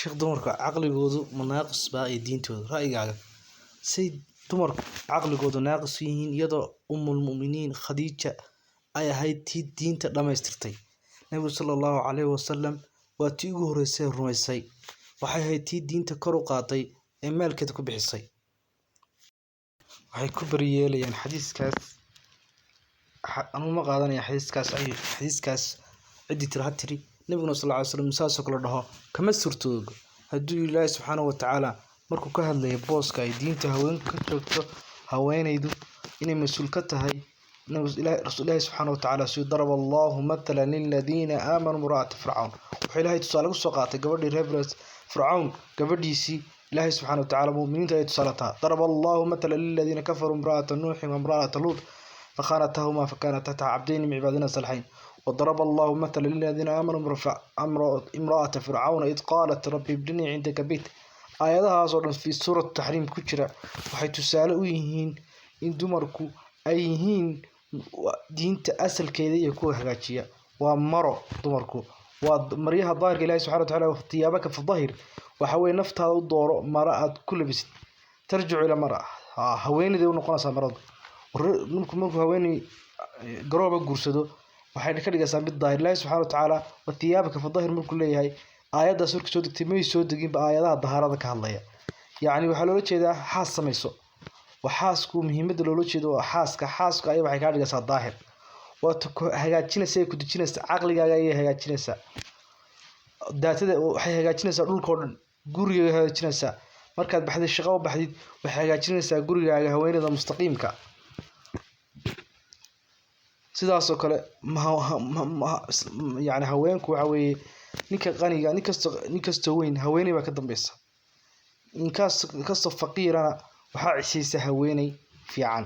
sheekh dumarka caqligoodu ma naaqis baa ay diintooda ra'yigaaga say dumarku caqligoodu naaqis u yihiin iyadoo ummul khadiija ay ahayd tii diinta dhamaystirtay nabiga sallallahu alayhi wasallam waa tii ugu horeysay rumaysay waxay ahayd tii diinta kor u qaaday ee maalkeeda ku bixisay waxay ku bariyeelayaan xadiiskaas anu ma qaadanaya xadiiskaas cidii tiri nabiguna sallallahu alayhi wasallam saasoo kala dhaho kama surtoogo hadduu ilaahay subxaanahu wa tacaala markuu ka hadlayo booska ay diinta haweenka ka joogto haweenaydu inay mas'uul ka tahay rasuulullaahi subxaanahu wa tacaala suu daraba allahu mathalan liladiina aamanuu imra'ata fircawn wuxuu ilaahay tusaale ugu soo qaatay gabadhii reer fircawn gabadhiisii ilaahay subxaanahu wa tacaala mu'miniinta ay tusaale tahay daraba allahu mathalan liladiina kafaruu imra'ata nuuxin wa imra'ata luut فخانتهما فكانت تحت عبدين من عبادنا الصالحين وضرب الله مثلا للذين آمنوا امرأة فرعون إذ قالت ربي ابني عندك بيت آياتها صورت في سورة التحريم كجرة وحيث سألوهين إن دمركو أيهين دين تأسل كيدي يكون هجاتية ومرو دمركو ومريها الظاهر إلهي سبحانه وتعالى ثيابك في الظهر وحوي نفتها الدور مرأة كل بس ترجع إلى مرأة هوين ذي ونقاصها مرض markuu haweeney garooba guursado waxay ka dhigaysaa mid daahir ilaahay subxaanahu wa tacaala watiyaabaka fa daahir markuu leeyahay aayaddaas markii soo degtay may soo deginba aayadaha dahaarada ka hadlaya yacni waxaa loola jeedaa xaas samayso waxaasku muhiimadda loola jeedo waa xaaska ayaa waxay kaa dhigaysaa daahir waad hagaajinaysaa ay ku dejinaysaa caqligaaga ayay hagaajinaysaa daatada waxay hagaajinaysaa dhulka oo dhan gurigaaga hagaajinaysaa markaad baxday shaqo u baxdid waxay hagaajinaysaa gurigaaga haweeneyda mustaqiimka sidaasoo kale yani haweenku waxa weeye ninka qaniga nin kasto weyn haweeney baa ka dambaysa ninkaas kasto faqiirana waxaa cishaysa haweeney fiican